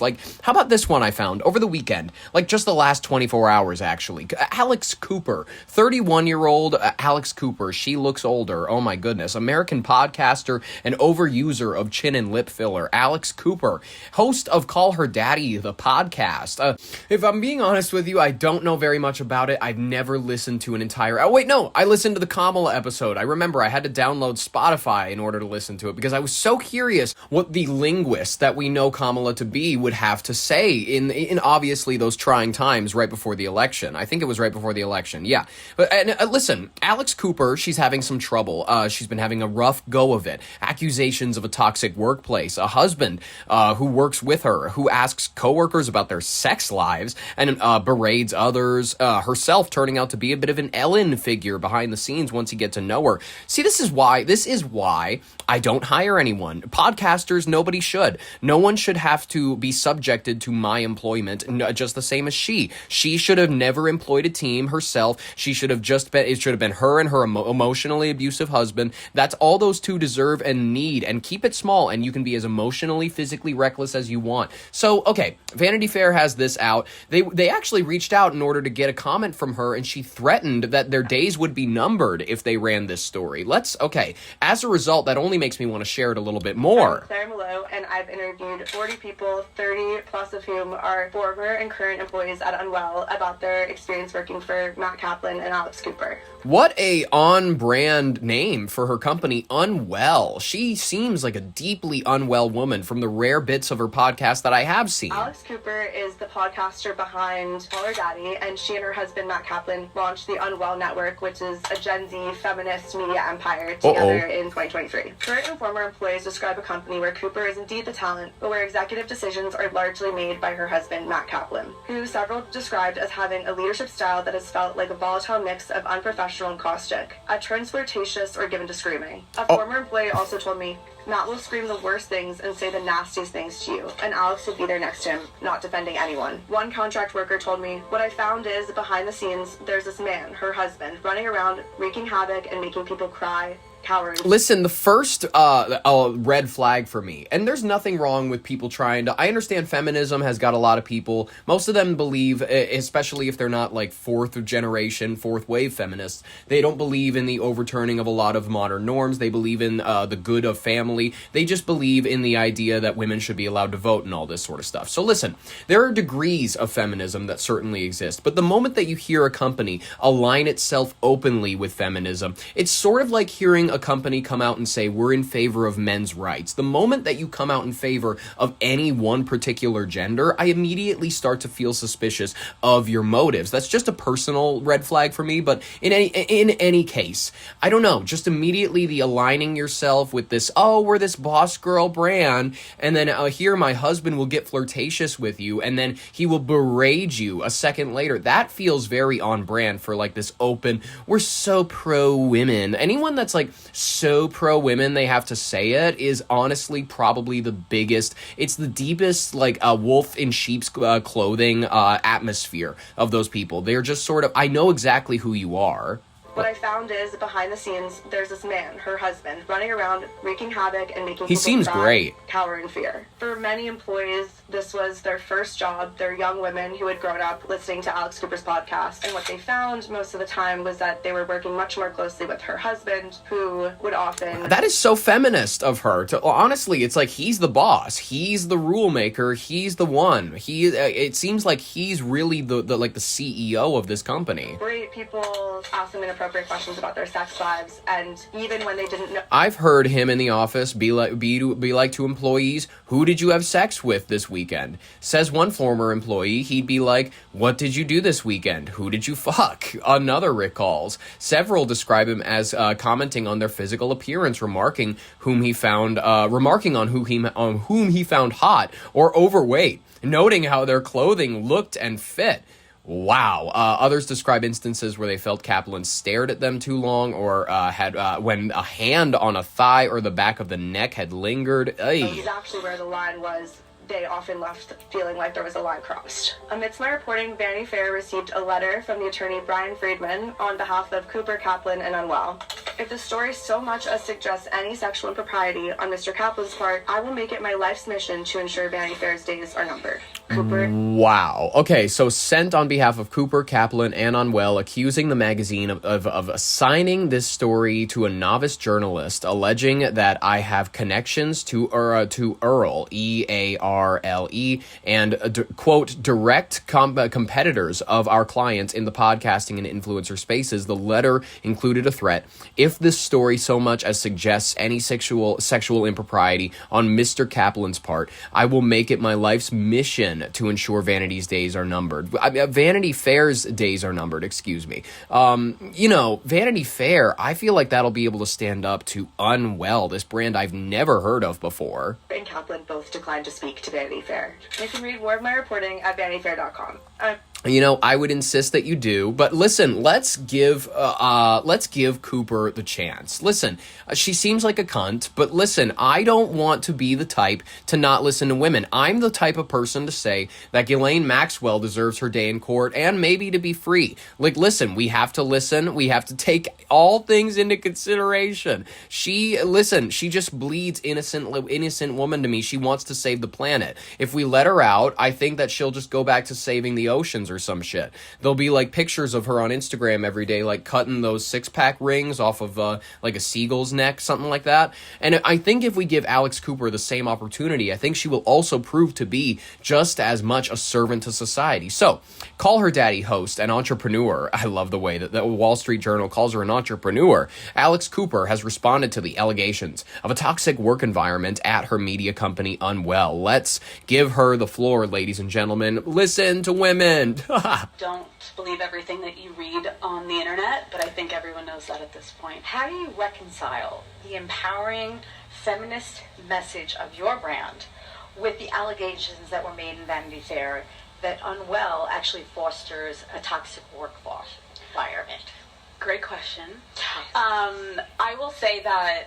Like, how about this one I found over the weekend? Like, just the last 24 hours, actually. Alex Cooper, 31-year-old Alex Cooper. She looks older. Oh, my goodness. American podcaster and overuser of chin and lip filler. Alex Cooper, host of Call Her Daddy, the podcast. If I'm being honest with you, I don't know very much about it. I've never listened to an entire... Oh, wait, no. I listened to the Kamala episode. I remember I had to download Spotify in order to listen to it because I was so curious what the linguist that we know Kamala to be would have to say in obviously those trying times right before the election. I think it was right before the election. Yeah. But listen, Alex Cooper, she's having some trouble. She's been having a rough go of it. Accusations of a toxic workplace, a husband who works with her, who asks coworkers about their sex lives and berates others, herself turning out to be a bit of an Ellen figure behind the scenes once you get to know her. See, this is why I don't hire anyone. Podcasters, nobody should. No one should have to be subjected to my employment, just the same as she. She should have never employed a team herself. She should have it should have been her and her emotionally abusive husband. That's all those two deserve and need, and keep it small, and you can be as emotionally, physically reckless as you want. So, okay, Vanity Fair has this out. They actually reached out in order to get a comment from her, and she threatened that their days would be numbered if they ran this story. As a result, that only makes me want to share it a little bit more. I'm Claire Malo, and I've interviewed 40 people, 30 plus of whom are former and current employees at Unwell, about their experience working for Matt Kaplan and Alex Cooper. What a on-brand name for her company, Unwell. She seems like a deeply unwell woman from the rare bits of her podcast that I have seen. Alex Cooper is the podcaster behind Call Her Daddy, and she and her husband Matt Kaplan launched the Unwell Network, which is a Gen Z feminist media empire, together in 2023. Current and former employees describe a company where Cooper is indeed the talent, but where executive decisions are largely made by her husband, Matt Kaplan, who several described as having a leadership style that has felt like a volatile mix of unprofessional and caustic, at turns flirtatious or given to screaming. A former employee also told me, Matt will scream the worst things and say the nastiest things to you, and Alex would be there next to him, not defending anyone. One contract worker told me, what I found is, behind the scenes, there's this man, her husband, running around, wreaking havoc and making people cry, cowards. Listen, the first red flag for me, and there's nothing wrong with people trying to... I understand feminism has got a lot of people. Most of them believe, especially if they're not like fourth wave feminists, they don't believe in the overturning of a lot of modern norms. They believe in the good of family. They just believe in the idea that women should be allowed to vote and all this sort of stuff. So listen, there are degrees of feminism that certainly exist, but the moment that you hear a company align itself openly with feminism, it's sort of like hearing a company come out and say, we're in favor of men's rights. The moment that you come out in favor of any one particular gender, I immediately start to feel suspicious of your motives. That's just a personal red flag for me, but in any case, I don't know, just immediately the aligning yourself with this, oh, we're this boss girl brand, and then here my husband will get flirtatious with you, and then he will berate you a second later. That feels very on brand for like this open, we're so pro women. Anyone that's like so pro women they have to say it is honestly probably the biggest, it's the deepest like a wolf in sheep's clothing atmosphere of those people. They're just sort of, I know exactly who you are. What I found is, behind the scenes, there's this man, her husband, running around, wreaking havoc and making people seems cry, great. cower in fear. For many employees, this was their first job. They're young women who had grown up listening to Alex Cooper's podcast. And what they found most of the time was that they were working much more closely with her husband, who would often... That is so feminist of her. Honestly, it's like he's the boss. He's the rule maker. He's the one. It seems like he's really the CEO of this company. Great people ask them inappropriate questions about their sex lives, and even when they didn't know... I've heard him in the office be like to employees, who did you have sex with this weekend? Says one former employee, he'd be like, what did you do this weekend? Who did you fuck? Another recalls. Several describe him as commenting on their physical appearance, remarking on whom he found hot or overweight, noting how their clothing looked and fit. Wow. Others describe instances where they felt Kaplan stared at them too long, or had when a hand on a thigh or the back of the neck had lingered. Exactly where the line was. They often left feeling like there was a line crossed. Amidst my reporting, Vanity Fair received a letter from the attorney Brian Friedman on behalf of Cooper, Kaplan, and Unwell. If the story so much as suggests any sexual impropriety on Mr. Kaplan's part, I will make it my life's mission to ensure Vanity Fair's days are numbered. Cooper. Wow. Okay, so sent on behalf of Cooper, Kaplan, and Unwell, accusing the magazine of assigning this story to a novice journalist, alleging that I have connections to Earl, E-A-R-L-E, and, quote, direct competitors of our clients in the podcasting and influencer spaces. The letter included a threat. If this story so much as suggests any sexual impropriety on Mr. Kaplan's part, I will make it my life's mission to ensure Vanity's days are numbered. Vanity Fair's days are numbered, excuse me. Vanity Fair, I feel like that'll be able to stand up to Unwell, this brand I've never heard of before. And Kaplan both declined to speak to Vanity Fair. You can read more of my reporting at vanityfair.com. I would insist that you do, but listen, let's give Cooper the chance. Listen, she seems like a cunt, but listen, I don't want to be the type to not listen to women. I'm the type of person to say that Ghislaine Maxwell deserves her day in court and maybe to be free. Like, listen, we have to listen. We have to take all things into consideration. She just bleeds innocent woman to me. She wants to save the planet. If we let her out, I think that she'll just go back to saving the oceans or some shit. There'll be like pictures of her on Instagram every day, like cutting those 6-pack rings off of like a seagull's neck, something like that. And I think if we give Alex Cooper the same opportunity, I think she will also prove to be just as much a servant to society. So, call her daddy host, an entrepreneur. I love the way that the Wall Street Journal calls her an entrepreneur. Alex Cooper has responded to the allegations of a toxic work environment at her media company Unwell. Let's give her the floor, ladies and gentlemen. Listen to women. Don't believe everything that you read on the internet, but I think everyone knows that at this point. How do you reconcile the empowering feminist message of your brand with the allegations that were made in Vanity Fair that Unwell actually fosters a toxic workforce environment? Great question. I will say that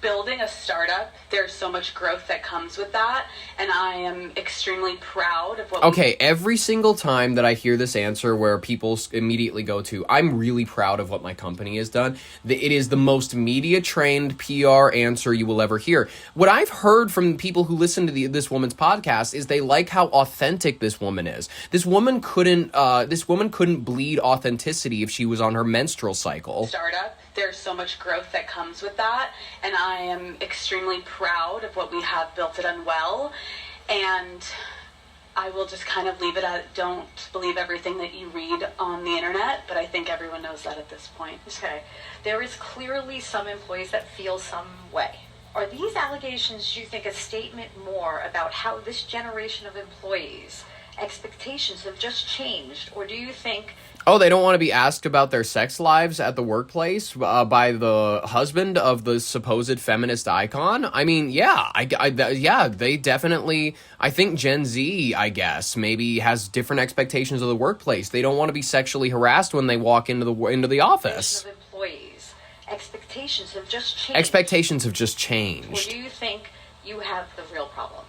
building a startup, there's so much growth that comes with that, and I am extremely proud of what every single time that I hear this answer where people immediately go to, I'm really proud of what my company has done, it is the most media-trained PR answer you will ever hear. What I've heard from people who listen to this woman's podcast is they like how authentic this woman is. This woman couldn't bleed authenticity if she was on her menstrual cycle. Startup. There's so much growth that comes with that, and I am extremely proud of what we have built at Unwell, and I will just kind of leave it at, don't believe everything that you read on the internet, but I think everyone knows that at this point. Okay. There is clearly some employees that feel some way. Are these allegations, you think, a statement more about how this generation of employees' expectations have just changed, or do you think... Oh, they don't want to be asked about their sex lives at the workplace by the husband of the supposed feminist icon? I mean, they definitely, I think Gen Z, I guess, maybe has different expectations of the workplace. They don't want to be sexually harassed when they walk into the office. Of employees, expectations have just changed. Expectations have just changed. Or do you think you have the real problem?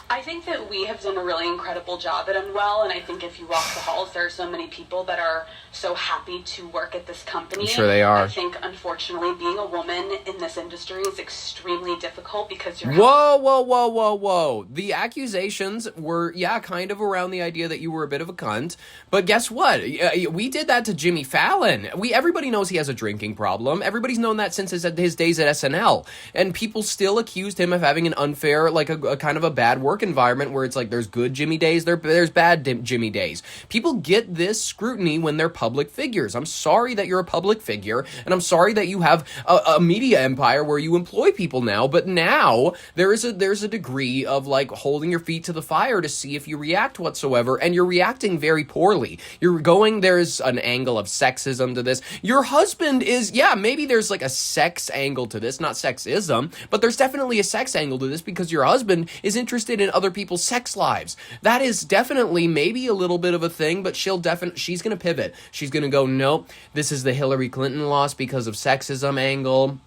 I think that we have done a really incredible job at Unwell, and I think if you walk the halls, there are so many people that are so happy to work at this company. I'm sure they are. I think, unfortunately, being a woman in this industry is extremely difficult because you're... Whoa. The accusations were, kind of around the idea that you were a bit of a cunt, but guess what? We did that to Jimmy Fallon. Everybody knows he has a drinking problem. Everybody's known that since his days at SNL, and people still accused him of having an unfair, like a kind of a bad work environment where it's like there's good Jimmy days, there's bad Jimmy days. People get this scrutiny when they're public figures. I'm sorry that you're a public figure, and I'm sorry that you have a media empire where you employ people now, but now there's a degree of like holding your feet to the fire to see if you react whatsoever, and you're reacting very poorly. There's an angle of sexism to this. Your husband is, maybe there's like a sex angle to this, not sexism, but there's definitely a sex angle to this because your husband is interested in other people's sex lives. That is definitely maybe a little bit of a thing, but she's going to pivot. She's going to go, nope, this is the Hillary Clinton loss because of sexism angle.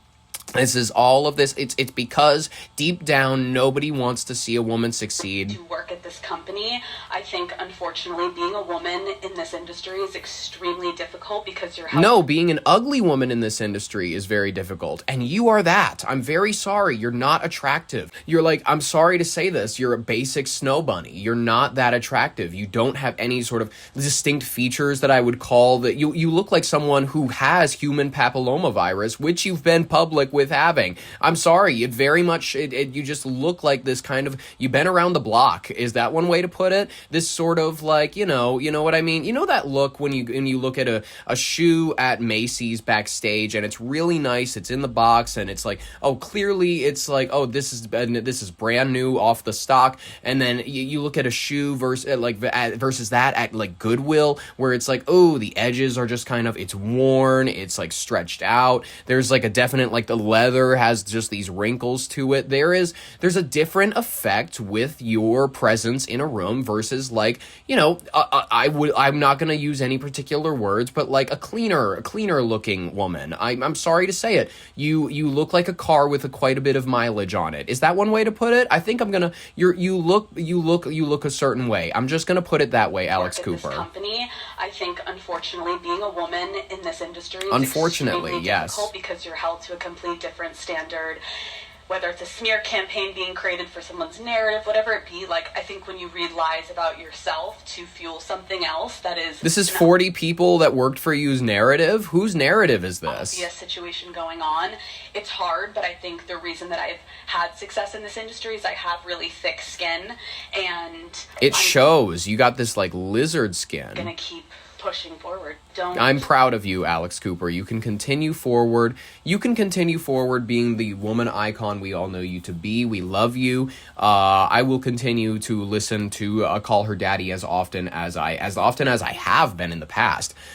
This is all of this. It's because deep down, nobody wants to see a woman succeed. To work at this company. I think, unfortunately, being a woman in this industry is extremely difficult because you're... No, being an ugly woman in this industry is very difficult. And you are that. I'm very sorry. You're not attractive. You're like, I'm sorry to say this, you're a basic snow bunny. You're not that attractive. You don't have any sort of distinct features that I would call that. You look like someone who has human papillomavirus, which you've been public with having. I'm sorry. It very much, you just look like this kind of, you've been around the block. Is that one way to put it? This sort of like, you know what I mean? You know that look when you look at a shoe at Macy's backstage and it's really nice, it's in the box and it's like, oh, clearly it's like, oh, this is brand new off the stock. And then you look at a shoe versus that at like Goodwill, where it's like, oh, the edges are just kind of, it's worn, it's like stretched out. There's like a definite, like the leather has just these wrinkles to it. There's a different effect with your presence in a room versus like, I'm not going to use any particular words, but like a cleaner looking woman. I'm sorry to say it. You look like a car with quite a bit of mileage on it. Is that one way to put it? I think you look a certain way. I'm just gonna put it that way, Alex Cooper. This company, I think, unfortunately, being a woman in this industry is unfortunately, yes, difficult because you're held to a complete different standard. Whether it's a smear campaign being created for someone's narrative, whatever it be, like, I think when you read lies about yourself to fuel something else that is... This is 40 people that worked for you's narrative? Whose narrative is this? Obvious situation going on. It's hard, but I think the reason that I've had success in this industry is I have really thick skin, and... It shows. You got this, like, lizard skin. I'm gonna keep pushing forward. I'm proud of you, Alex Cooper. You can continue forward. You can continue forward being the woman icon we all know you to be. We love you. I will continue to listen to Call Her Daddy as often as I have been in the past.